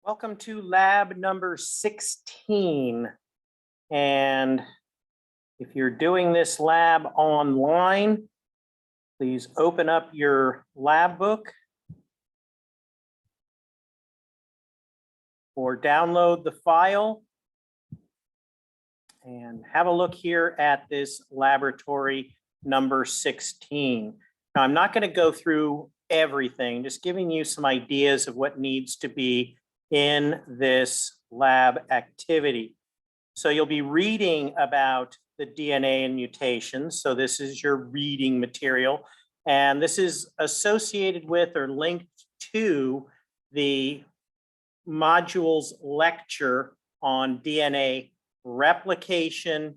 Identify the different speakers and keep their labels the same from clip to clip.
Speaker 1: Welcome to lab number 16. And if you're doing this lab online, please open up your lab book or download the file and have a look here at this laboratory number 16. Now, I'm not going to go through everything, just giving you some ideas of what needs to be in this lab activity. So you'll be reading about the DNA and mutations. So this is your reading material. And this is associated with or linked to the module's lecture on DNA replication,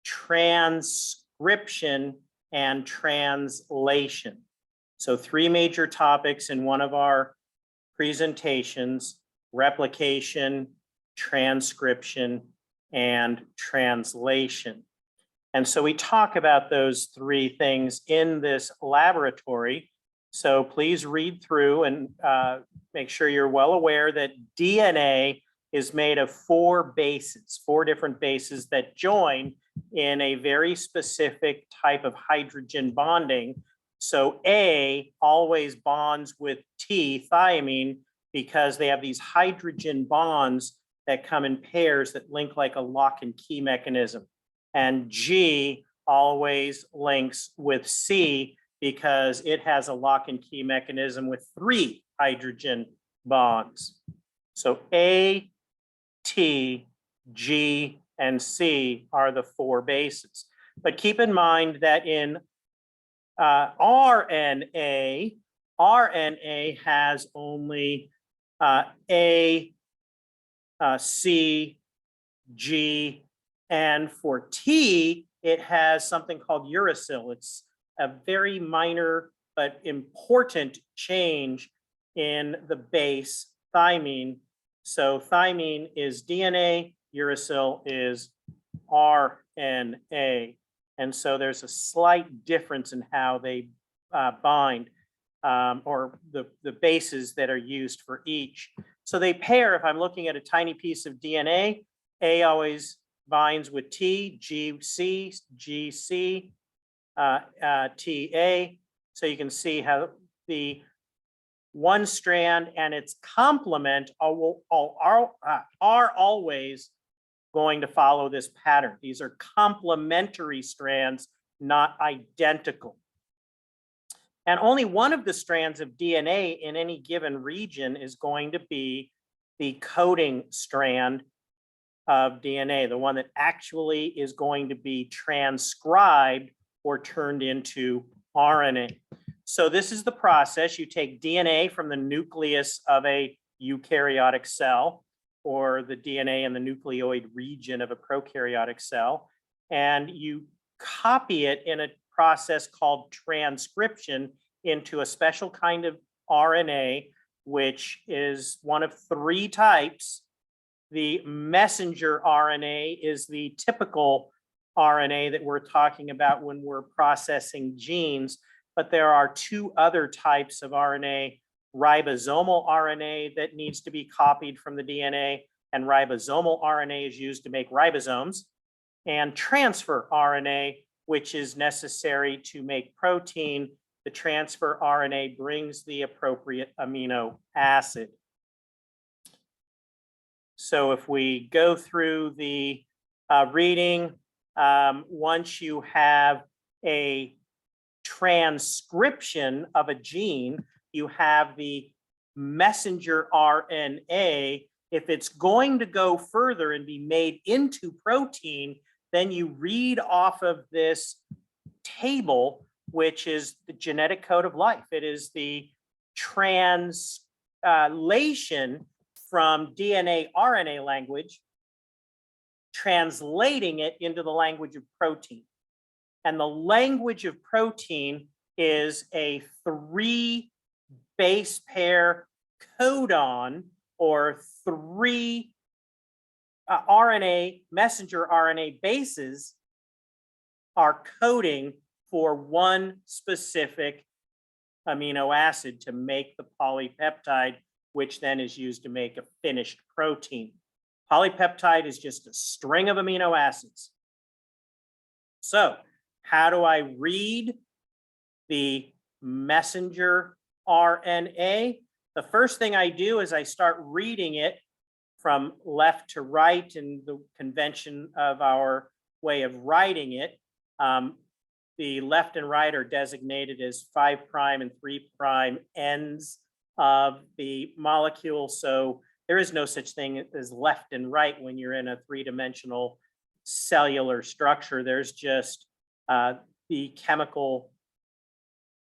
Speaker 1: transcription, and translation. So three major topics in one of our presentations: replication, transcription, and translation. And so we talk about those three things in this laboratory. So please read through and make sure you're well aware that DNA is made of four different bases that join in a very specific type of hydrogen bonding. So A always bonds with T, thymine, because they have these hydrogen bonds that come in pairs that link like a lock and key mechanism. And G always links with C because it has a lock and key mechanism with three hydrogen bonds. So A, T, G, and C are the four bases. But keep in mind that in RNA has only A, C, G, and for T, it has something called uracil. It's a very minor but important change in the base thymine. So thymine is DNA, uracil is RNA. And so there's a slight difference in how they bind, or the bases that are used for each. So they pair. If I'm looking at a tiny piece of DNA, A always binds with T, GC, GC, TA. So you can see how the one strand and its complement are always going to follow this pattern. These are complementary strands, not identical. And only one of the strands of DNA in any given region is going to be the coding strand of DNA, the one that actually is going to be transcribed or turned into RNA. So this is the process. You take DNA from the nucleus of a eukaryotic cell, or the DNA in the nucleoid region of a prokaryotic cell, and you copy it in a process called transcription into a special kind of RNA, which is one of three types. The messenger RNA is the typical RNA that we're talking about when we're processing genes, but there are two other types of RNA: ribosomal RNA that needs to be copied from the DNA, and ribosomal RNA is used to make ribosomes, and transfer RNA, which is necessary to make protein. The transfer RNA brings the appropriate amino acid. So if we go through the reading, once you have a transcription of a gene, you have the messenger RNA. If it's going to go further and be made into protein, then you read off of this table, which is the genetic code of life. It is the translation from DNA RNA language, translating it into the language of protein. And the language of protein is a 3 base pair codon, or 3 RNA, messenger RNA bases are coding for one specific amino acid to make the polypeptide which then is used to make a finished protein. Polypeptide is just a string of amino acids. So how do I read the messenger RNA? The first thing I do is I start reading it from left to right in the convention of our way of writing it. The left and right are designated as 5' and 3' ends of the molecule. So there is no such thing as left and right when you're in a three-dimensional cellular structure. There's just the chemical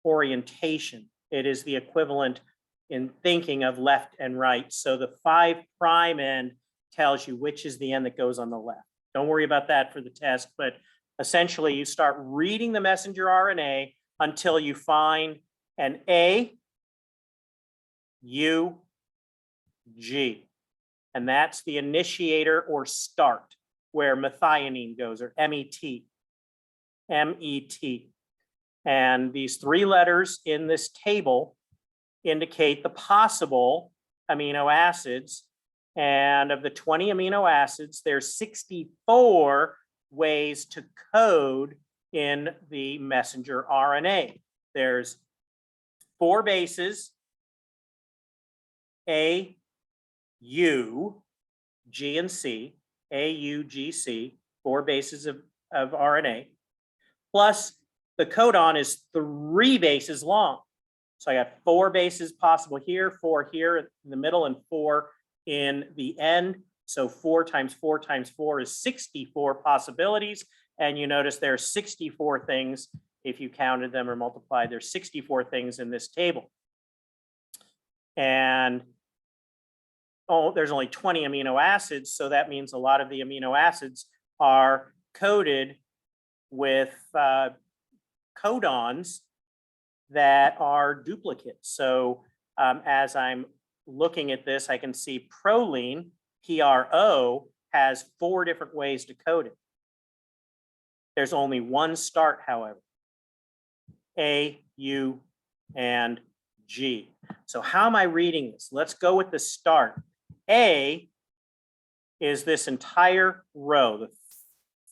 Speaker 1: orientation. It is the equivalent in thinking of left and right. So the 5' end tells you which is the end that goes on the left. Don't worry about that for the test, but essentially you start reading the messenger RNA until you find an A, U, G. And that's the initiator or start where methionine goes, or MET. MET. And these three letters in this table indicate the possible amino acids. And of the 20 amino acids, there's 64 ways to code in the messenger RNA. There's 4 bases, A, U, G, and C, A, U, G, C, 4 bases of RNA, plus the codon is 3 bases long. So I got 4 bases possible here, 4 here in the middle, and 4 in the end. So 4 times 4 times 4 is 64 possibilities. And you notice there are 64 things, if you counted them or multiplied, there's 64 things in this table. And there's only 20 amino acids. So that means a lot of the amino acids are coded with codons that are duplicates. So as I'm looking at this, I can see proline, PRO, has 4 different ways to code it. There's only one start, however, A, U, and G. So how am I reading this? Let's go with the start. A is this entire row,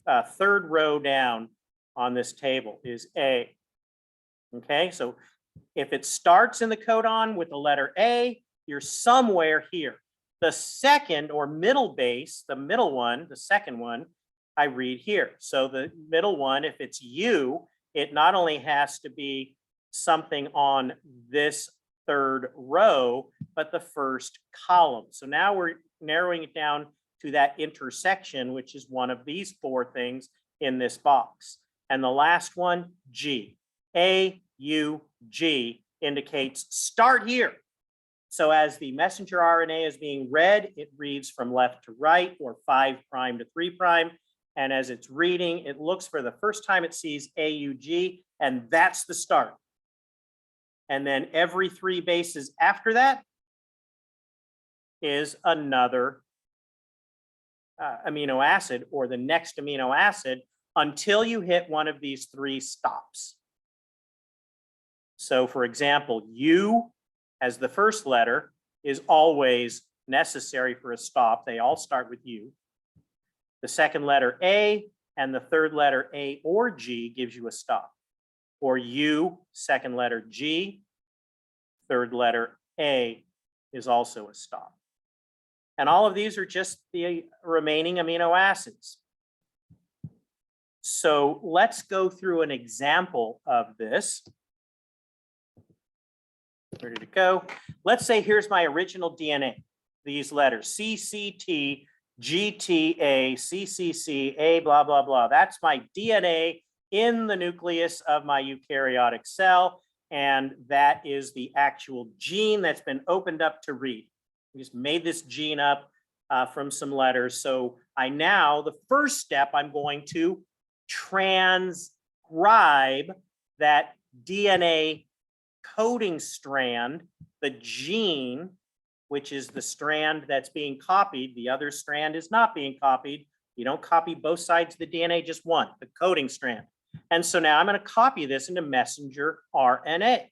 Speaker 1: the third row down on this table is A. Okay, so if it starts in the codon with the letter A, you're somewhere here. The second or middle base, the middle one, the second one, I read here. So the middle one, if it's U, it not only has to be something on this third row, but the first column. So now we're narrowing it down to that intersection, which is one of these 4 things in this box. And the last one, G. A, U, G indicates start here. So as the messenger RNA is being read, it reads from left to right, or 5' to 3'. And as it's reading, it looks for the first time it sees AUG, and that's the start. And then every 3 bases after that is another amino acid, or the next amino acid, until you hit one of these 3 stops. So for example, U as the first letter is always necessary for a stop. They all start with U. The second letter A and the third letter A or G gives you a stop. Or U, second letter G, third letter A is also a stop. And all of these are just the remaining amino acids. So let's go through an example of this. Ready to go. Let's say here's my original DNA. These letters, CCT, GTA, CCC, A, blah, blah, blah. That's my DNA in the nucleus of my eukaryotic cell. And that is the actual gene that's been opened up to read. We just made this gene up from some letters. So the first step, I'm going to transcribe that DNA coding strand, the gene, which is the strand that's being copied. The other strand is not being copied. You don't copy both sides of the DNA, just one, the coding strand. And so now I'm going to copy this into messenger RNA.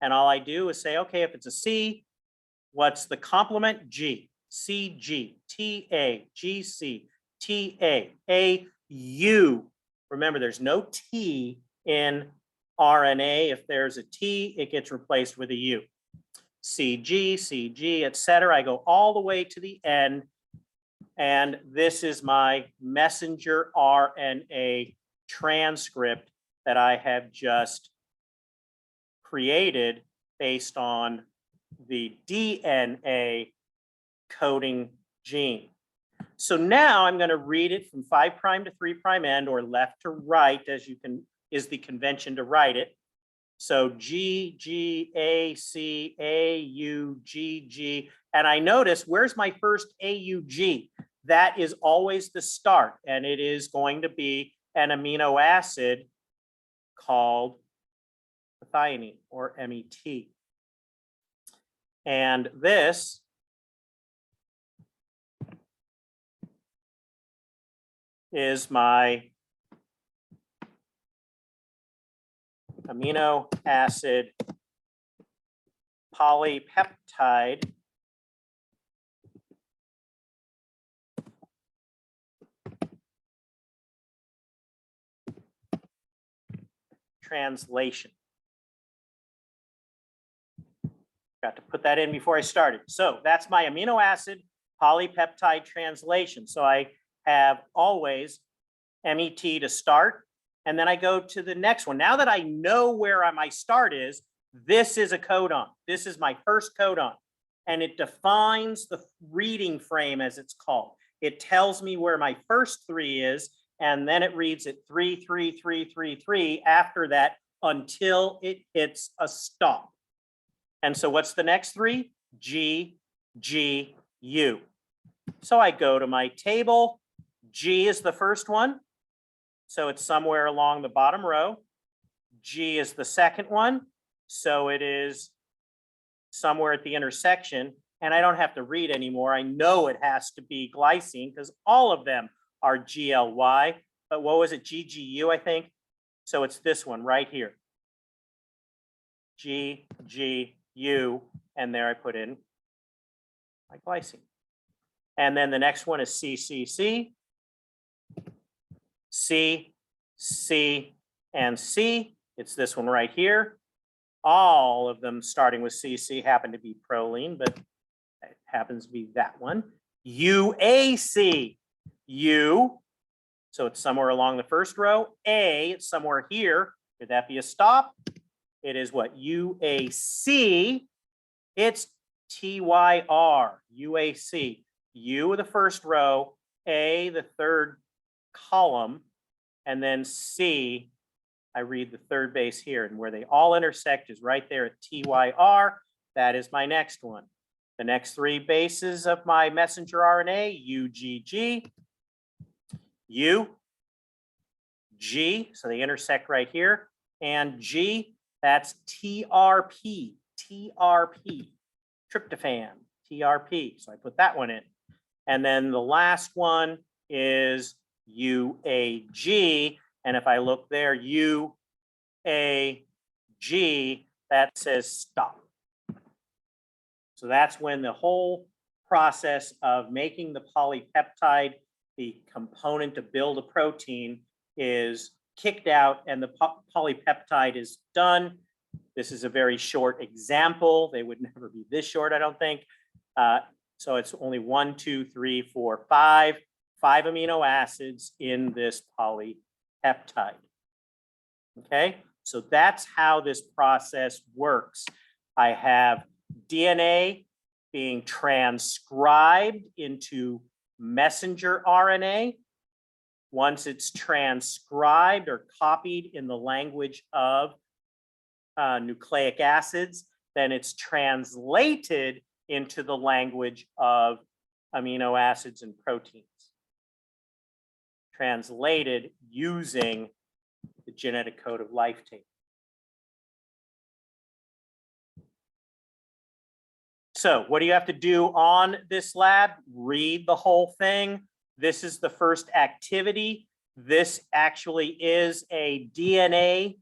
Speaker 1: And all I do is say, okay, if it's a C, What's the complement? G, C, G, T, A, G, C, T, A, U. Remember, there's no T in RNA. If there's a T, it gets replaced with a U. CG, etc. I go all the way to the end, and this is my messenger RNA transcript that I have just created based on the DNA coding gene. So now I'm going to read it from 5' to 3' end, or left to right, as you can, is the convention to write it. So G, G, A, C, A, U, G, G. And I notice, where's my first AUG? That is always the start, and it is going to be an amino acid called methionine, or MET. And this is my amino acid polypeptide translation. Got to put that in before I started. So that's my amino acid polypeptide translation. So I have always MET to start, and then I go to the next one. Now that I know where my start is, this is a codon. This is my first codon, and it defines the reading frame, as it's called. It tells me where my first 3 is, and then it reads it 3, 3, 3, 3, 3 after that until it hits a stop. And so what's the next 3? G, G, U. So I go to my table. G is the first one, so it's somewhere along the bottom row. G is the second one, so it is somewhere at the intersection, and I don't have to read anymore. I know it has to be glycine because all of them are GLY, but what was it, GGU, I think? So it's this one right here, GGU, and there I put in my glycine. And then the next one is CCC, C, C, and C. It's this one right here. All of them starting with CC happen to be proline, but it happens to be that one. UAC, U, so it's somewhere along the first row. A, it's somewhere here. Could that be a stop? It is what? UAC. It's TYR, UAC. U, the first row, A, the third column, and then C, I read the third base here, and where they all intersect is right there at TYR. That is my next one. The next 3 bases of my messenger RNA, UGG, U, G, so they intersect right here, and G, that's TRP, TRP, tryptophan, TRP. So I put that one in. And then the last one is UAG. And if I look there, UAG, that says stop. So that's when the whole process of making the polypeptide, the component to build a protein, is kicked out and the polypeptide is done. This is a very short example. They would never be this short, I don't think. So it's only 1, 2, 3, 4, 5 amino acids in this polypeptide. Okay, so that's how this process works. I have DNA being transcribed into messenger RNA. Once it's transcribed or copied in the language of nucleic acids, then it's translated into the language of amino acids and proteins. Translated using the genetic code of life table. So what do you have to do on this lab? Read the whole thing. This is the first activity. This actually is a DNA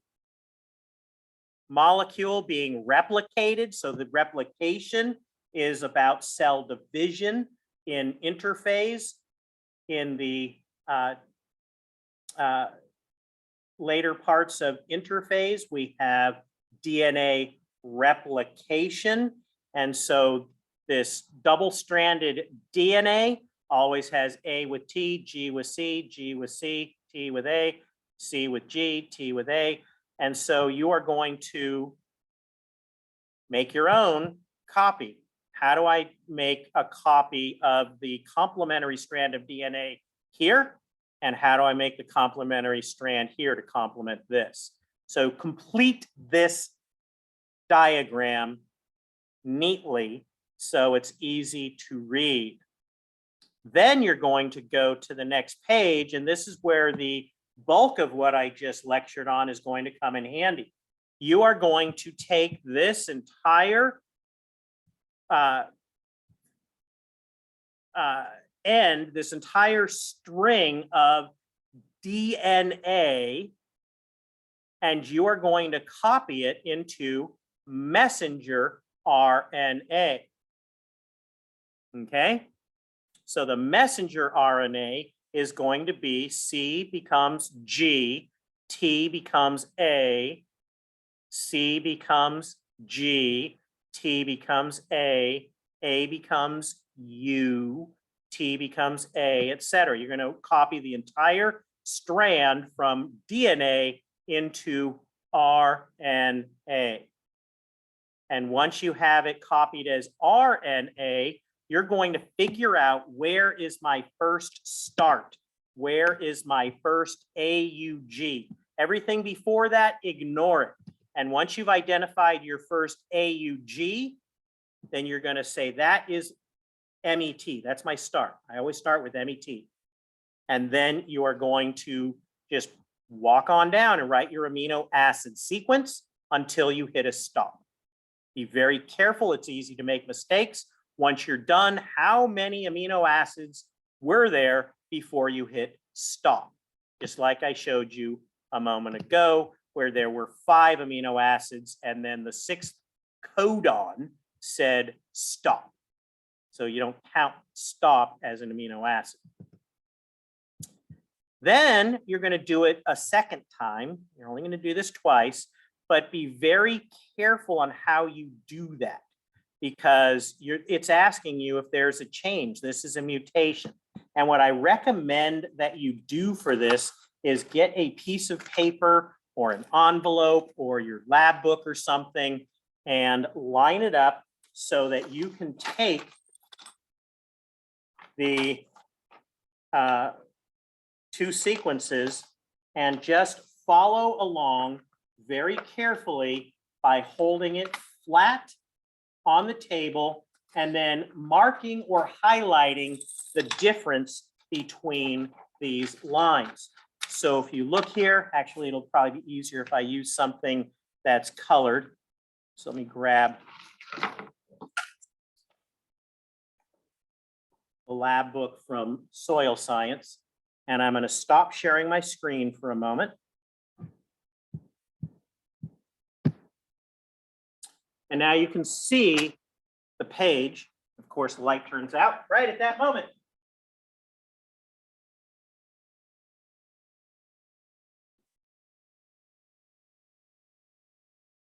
Speaker 1: molecule being replicated. So the replication is about cell division in interphase. In the later parts of interphase, we have DNA replication. And so this double-stranded DNA always has A with T, G with C, G with C, T with A, C with G, T with A. And so you are going to make your own copy. How do I make a copy of the complementary strand of DNA here? And how do I make the complementary strand here to complement this? So complete this diagram neatly so it's easy to read. Then you're going to go to the next page, and this is where the bulk of what I just lectured on is going to come in handy. You are going to take this entire this entire string of DNA, and you are going to copy it into messenger RNA. Okay, so the messenger RNA is going to be C becomes G, T becomes A, C becomes G, T becomes A becomes U, T becomes A, etc. You're going to copy the entire strand from DNA into RNA. And once you have it copied as RNA, you're going to figure out where is my first start? Where is my first AUG? Everything before that, ignore it. And once you've identified your first AUG, then you're going to say that is MET. That's my start. I always start with MET. And then you are going to just walk on down and write your amino acid sequence until you hit a stop. Be very careful. It's easy to make mistakes. Once you're done, how many amino acids were there before you hit stop? Just like I showed you a moment ago, where there were 5 amino acids and then the 6th codon said stop. So you don't count stop as an amino acid. Then you're going to do it a second time. You're only going to do this twice, but be very careful on how you do that, because it's asking you if there's a change. This is a mutation. And what I recommend that you do for this is get a piece of paper or an envelope or your lab book or something and line it up so that you can take the 2 sequences and just follow along very carefully by holding it flat on the table and then marking or highlighting the difference between these lines. So if you look here, actually, it'll probably be easier if I use something that's colored. So let me grab the lab book from Soil Science, and I'm going to stop sharing my screen for a moment. And now you can see the page. Of course, the light turns out right at that moment.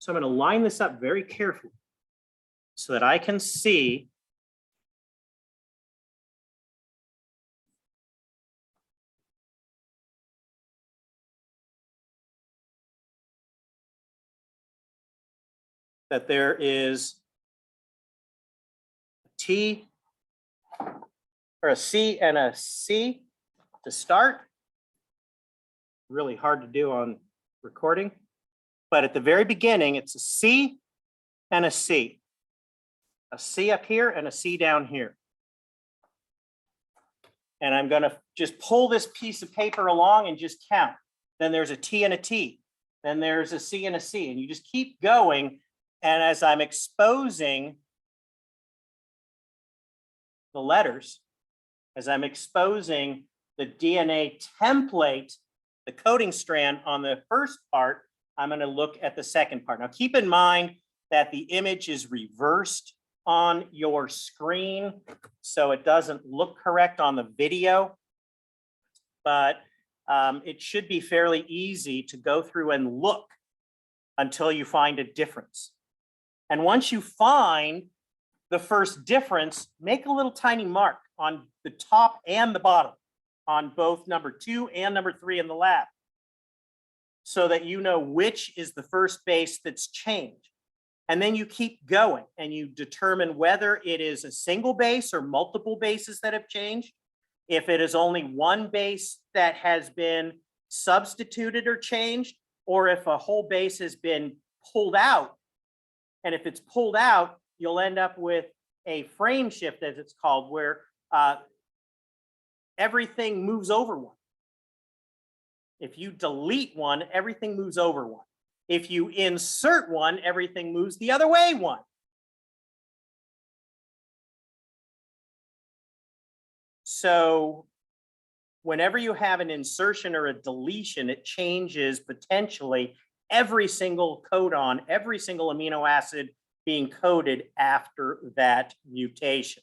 Speaker 1: So I'm going to line this up very carefully so that I can see that there is a T or a C and a C to start. Really hard to do on recording. But at the very beginning, it's a C and a C. A C up here and a C down here. And I'm going to just pull this piece of paper along and just count. Then there's a T and a T. Then there's a C and a C. And you just keep going. And as I'm exposing the letters, as I'm exposing the DNA template, the coding strand on the first part, I'm going to look at the second part. Now, keep in mind that the image is reversed on your screen, so it doesn't look correct on the video, but it should be fairly easy to go through and look until you find a difference. And once you find the first difference, make a little tiny mark on the top and the bottom on both number 2 and number 3 in the lab, so that you know which is the first base that's changed. And then you keep going and you determine whether it is a single base or multiple bases that have changed. If it is only one base that has been substituted or changed, or if a whole base has been pulled out. And if it's pulled out, you'll end up with a frame shift, as it's called, where everything moves over one. If you delete one, everything moves over one. If you insert one, everything moves the other way one. So whenever you have an insertion or a deletion, it changes potentially every single codon, every single amino acid being coded after that mutation.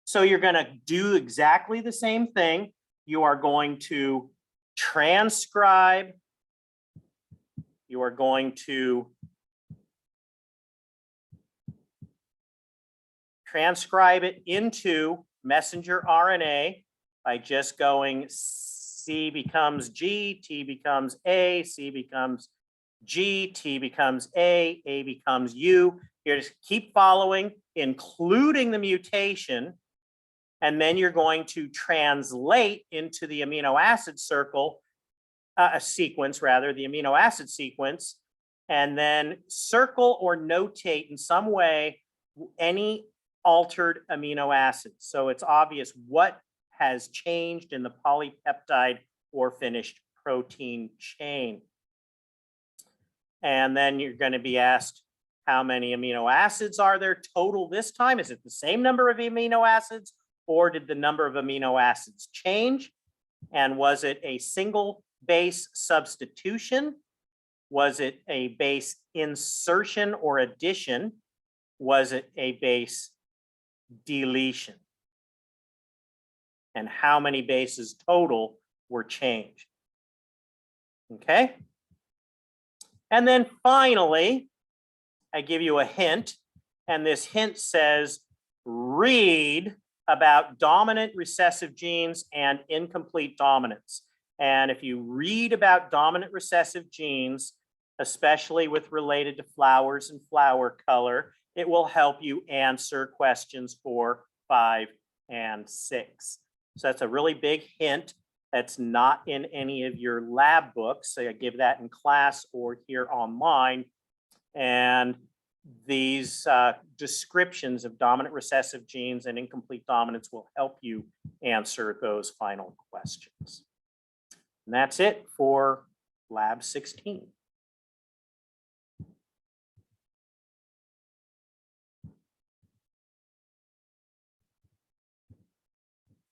Speaker 1: So you're going to do exactly the same thing. You are going to transcribe. You are going to transcribe it into messenger RNA by just going C becomes G, T becomes A, C becomes G, T becomes A becomes U. You just keep following, including the mutation, and then you're going to translate into the amino acid sequence, the amino acid sequence, and then circle or notate in some way any altered amino acids. So it's obvious what has changed in the polypeptide or finished protein chain. And then you're going to be asked, how many amino acids are there total this time? Is it the same number of amino acids, or did the number of amino acids change? And was it a single base substitution? Was it a base insertion or addition? Was it a base deletion? And how many bases total were changed? Okay. And then finally, I give you a hint, and this hint says, read about dominant recessive genes and incomplete dominance. And if you read about dominant recessive genes, especially with related to flowers and flower color, it will help you answer questions 4, 5, and 6. So that's a really big hint that's not in any of your lab books. So I give that in class or here online. And these descriptions of dominant recessive genes and incomplete dominance will help you answer those final questions. And that's it for Lab 16.